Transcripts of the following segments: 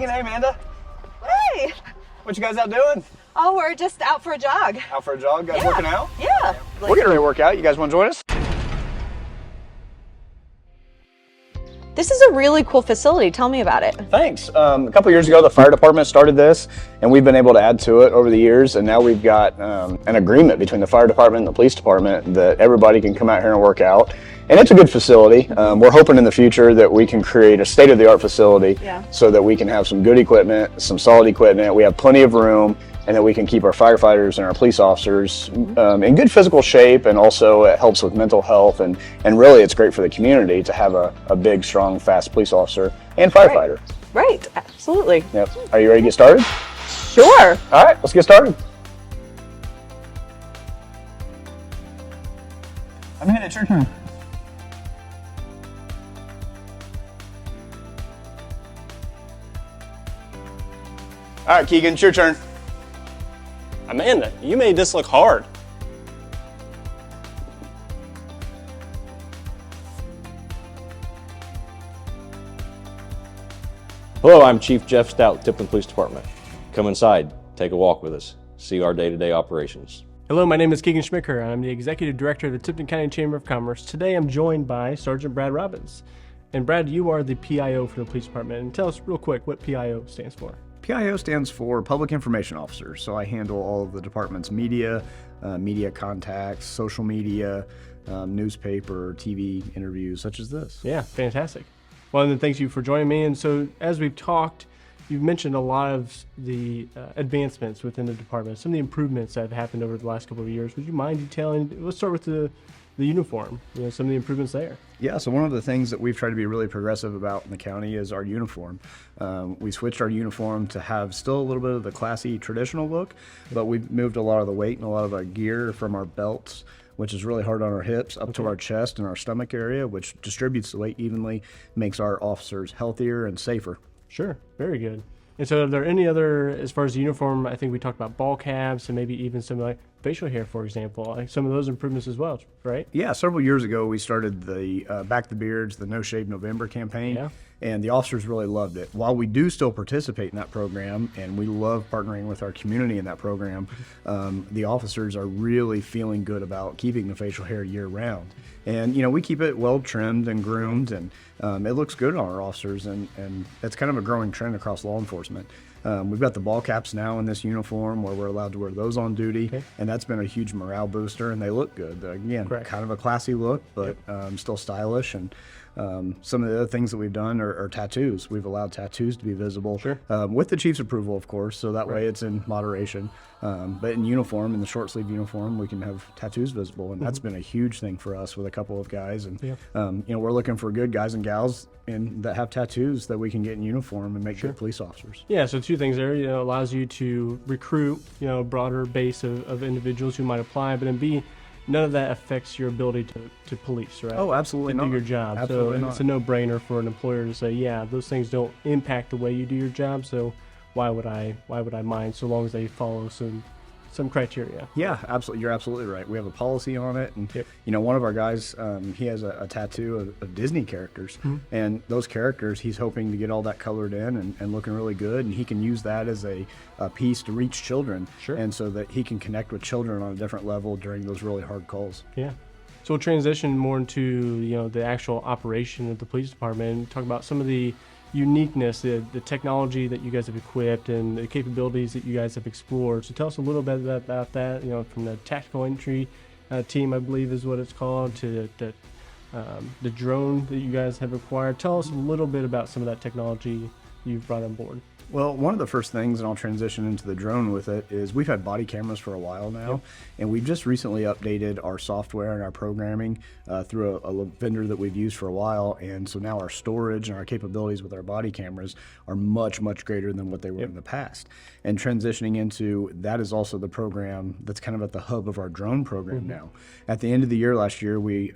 Keegan, hey, Amanda. Hey! What you guys out doing? Oh, we're just out for a jog. Out for a jog? Guys working out? Yeah. We're getting ready to work out. You guys want to join us? This is a really cool facility. Tell me about it. Thanks. A couple years ago, the fire department started this, and we've been able to add to it over the years, and now we've got an agreement between the fire department and the police department that everybody can come out here and work out. And it's a good facility. We're hoping in the future that we can create a state-of-the-art facility so that we can have some good equipment, some solid equipment. We have plenty of room, and that we can keep our firefighters and our police officers in good physical shape, and also it helps with mental health, and really it's great for the community to have a big, strong, fast police officer and firefighter. Right, absolutely. Yep. Are you ready to get started? Sure. All right, let's get started. Amanda, it's your turn. All right, Keegan, it's your turn. Amanda, you made this look hard. Hello, I'm Chief Jeff Stout, Tipton Police Department. Come inside, take a walk with us, see our day-to-day operations. Hello, my name is Keegan Schmicker. I'm the Executive Director of the Tipton County Chamber of Commerce. Today I'm joined by Sergeant Brad Robbins. And Brad, you are the PIO for the police department. And tell us real quick what PIO stands for. PIO stands for Public Information Officer, so I handle all of the department's media, media contacts, social media, newspaper, TV interviews such as this. Yeah, fantastic. Well, and then thanks you for joining me. And so as we've talked, you've mentioned a lot of the advancements within the department, some of the improvements that have happened over the last couple of years. Would you mind detailing? Let's start with the uniform, some of the improvements there. Yeah, so one of the things that we've tried to be really progressive about in the county is our uniform. We switched our uniform to have still a little bit of the classy traditional look, but we've moved a lot of the weight and a lot of our gear from our belts, which is really hard on our hips, up to our chest and our stomach area, which distributes the weight evenly, makes our officers healthier and safer. Sure, very good. And so are there any other, as far as the uniform, I think we talked about ball caps and maybe even some like facial hair, for example, like some of those improvements as well, right? Yeah, several years ago we started the Back the Beards, the No Shave November campaign, and the officers really loved it. While we do still participate in that program, and we love partnering with our community in that program, the officers are really feeling good about keeping the facial hair year round. And, you know, we keep it well trimmed and groomed, and it looks good on our officers, and it's kind of a growing trend across law enforcement. We've got the ball caps now in this uniform where we're allowed to wear those on duty, and that's been a huge morale booster, and they look good. Again, kind of a classy look, but still stylish. And some of the other things that we've done are tattoos. We've allowed tattoos to be visible with the chief's approval, of course, so that way it's in moderation. But in uniform, in the short sleeve uniform, we can have tattoos visible, and that's been a huge thing for us with a couple of guys. And you know, we're looking for good guys and gals that have tattoos that we can get in uniform and make good police officers. Yeah, so two things there. Allows you to recruit a broader base of individuals who might apply, but then B, none of that affects your ability to police, right? Oh, absolutely to not. do your job. Absolutely so not. It's a no-brainer for an employer to say, yeah, those things don't impact the way you do your job, so why would I mind, so long as they follow some criteria. Yeah, absolutely. You're absolutely right. We have a policy on it, and you know, one of our guys, he has a tattoo of Disney characters, and those characters, he's hoping to get all that colored in and looking really good, and he can use that as a piece to reach children, and so that he can connect with children on a different level during those really hard calls. Yeah. So we'll transition more into the actual operation of the police department and talk about some of the uniqueness, the technology that you guys have equipped and the capabilities that you guys have explored. So tell us a little bit about that, from the tactical entry team, I believe is what it's called, to the drone that you guys have acquired. Tell us a little bit about some of that technology you've brought on board. Well, one of the first things, and I'll transition into the drone with it, is we've had body cameras for a while now, and we've just recently updated our software and our programming through a vendor that we've used for a while, and so now our storage and our capabilities with our body cameras are much, much greater than what they were in the past. And transitioning into that is also the program that's kind of at the hub of our drone program now. At the end of the year last year, we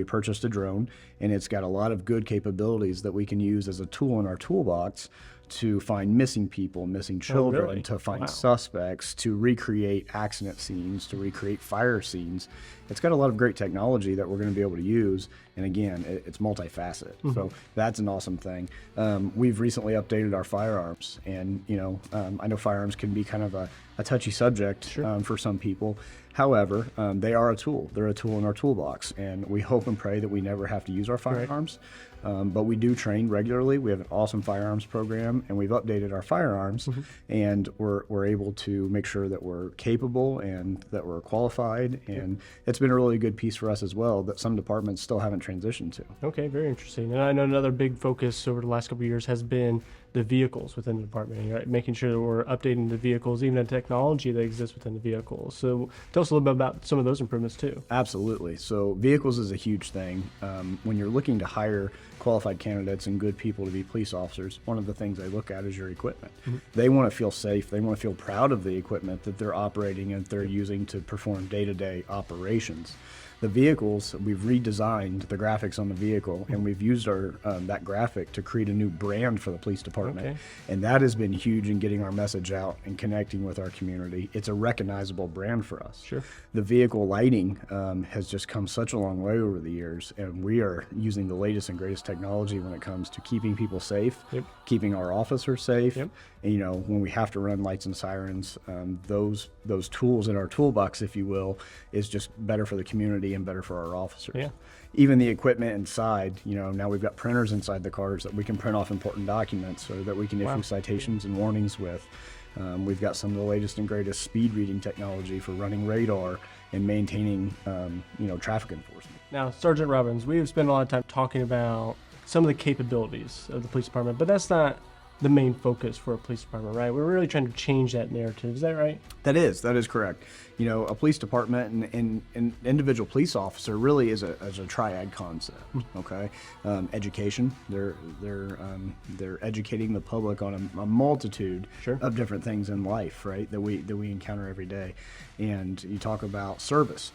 purchased a drone, and it's got a lot of good capabilities that we can use as a tool in our toolbox to find missing people, missing children, really? to find Wow. suspects, to recreate accident scenes, to recreate fire scenes. It's got a lot of great technology that we're going to be able to use. And again, it's multifaceted. So that's an awesome thing. We've recently updated our firearms, and I know firearms can be kind of a touchy subject for some people. However, they are a tool. They're a tool in our toolbox, and we hope and pray that we never have to use our firearms. But we do train regularly. We have an awesome firearms program, and we've updated our firearms, and we're able to make sure that we're capable and that we're qualified. And it's been a really good piece for us as well that some departments still haven't transitioned to. Okay, very interesting. And I know another big focus over the last couple of years has been the vehicles within the department, right? Making sure that we're updating the vehicles, even the technology that exists within the vehicles. So tell us a little bit about some of those improvements too. Absolutely. So vehicles is a huge thing. When you're looking to hire qualified candidates and good people to be police officers, one of the things they look at is your equipment. They want to feel safe. They want to feel proud of the equipment that they're operating and they're using to perform day-to-day operations. The vehicles, we've redesigned the graphics on the vehicle, and we've used our that graphic to create a new brand for the police department. Okay. And that has been huge in getting our message out and connecting with our community. It's a recognizable brand for us. Sure. The vehicle lighting has just come such a long way over the years, and we are using the latest and greatest technology when it comes to keeping people safe, keeping our officers safe. And, when we have to run lights and sirens, those tools in our toolbox, if you will, is just better for the community and better for our officers. Yeah. Even the equipment inside, now we've got printers inside the cars that we can print off important documents or that we can issue citations and warnings with. We've got some of the latest and greatest speed reading technology for running radar and maintaining, traffic enforcement. Now, Sergeant Robbins, we have spent a lot of time talking about some of the capabilities of the police department, but that's not the main focus for a police department, right? We're really trying to change that narrative. Is that right? That is correct. A police department and an individual police officer really is a triad concept. Okay, education. They're educating the public on a multitude of different things in life, right? That we encounter every day. And you talk about service.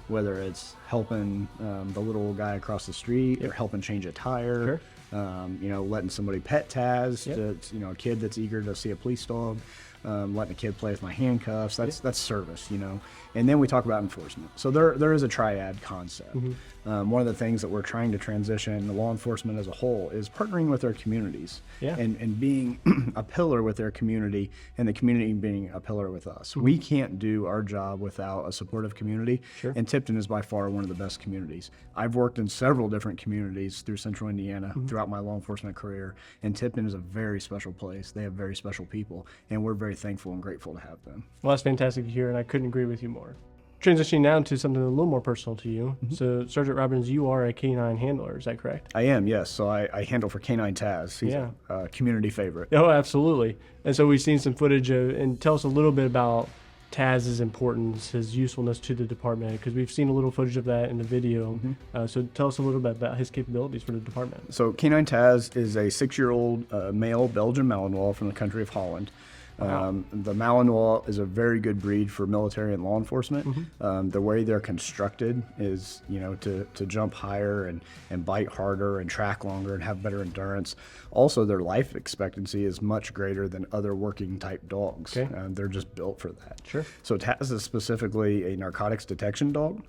Whether it's helping the little guy across the street or helping change a tire. Letting somebody pet Taz, to, a kid that's eager to see a police dog, letting a kid play with my handcuffs. That's service, And then we talk about enforcement. So there is a triad concept. One of the things that we're trying to transition law enforcement as a whole is partnering with our communities and being a pillar with their community and the community being a pillar with us. We can't do our job without a supportive community, and Tipton is by far one of the best communities. I've worked in several different communities through Central Indiana throughout my law enforcement career, and Tipton is a very special place. They have very special people, and we're very thankful and grateful to have them. Well, that's fantastic to hear, and I couldn't agree with you more. Transitioning now to something a little more personal to you. So, Sergeant Robbins, you are a K9 handler, is that correct? I am, yes. So I handle for K9 Taz. He's a community favorite. Oh, absolutely. And so we've seen some footage and tell us a little bit about Taz's importance, his usefulness to the department, because we've seen a little footage of that in the video. So tell us a little bit about his capabilities for the department. So K9 Taz is a 6-year-old male Belgian Malinois from the country of Holland. Wow. The Malinois is a very good breed for military and law enforcement. The way they're constructed is, to jump higher and bite harder and track longer and have better endurance. Also, their life expectancy is much greater than other working type dogs. They're just built for that. So Taz is specifically a narcotics detection dog.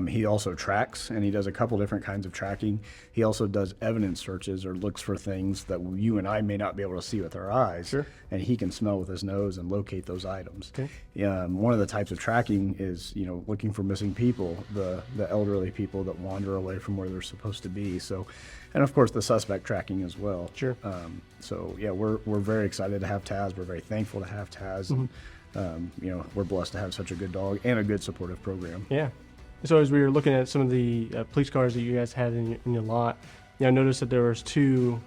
He also tracks, and he does a couple different kinds of tracking. He also does evidence searches or looks for things that you and I may not be able to see with our eyes, and he can smell with his nose and locate those items. One of the types of tracking is, looking for missing people, the elderly people that wander away from where they're supposed to be. So, and of course the suspect tracking as well. So yeah, we're very excited to have Taz. We're very thankful to have Taz. And, we're blessed to have such a good dog and a good supportive program. So as we were looking at some of the police cars that you guys had in your lot, I noticed that there was 2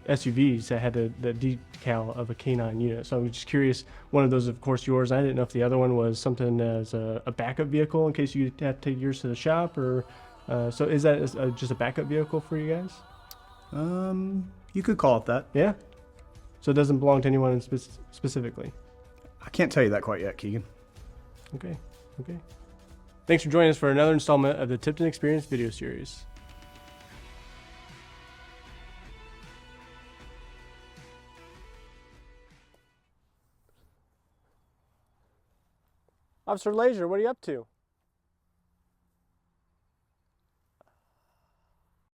SUVs that had the decal of a K9 unit. So I was just curious, one of those, of course, yours. I didn't know if the other one was something as a backup vehicle in case you had to take yours to the shop, or so is that just a backup vehicle for you guys? You could call it that. Yeah. So it doesn't belong to anyone specifically. I can't tell you that quite yet, Keegan. Okay. Thanks for joining us for another installment of the Tipton Experience video series. Officer Laser, what are you up to?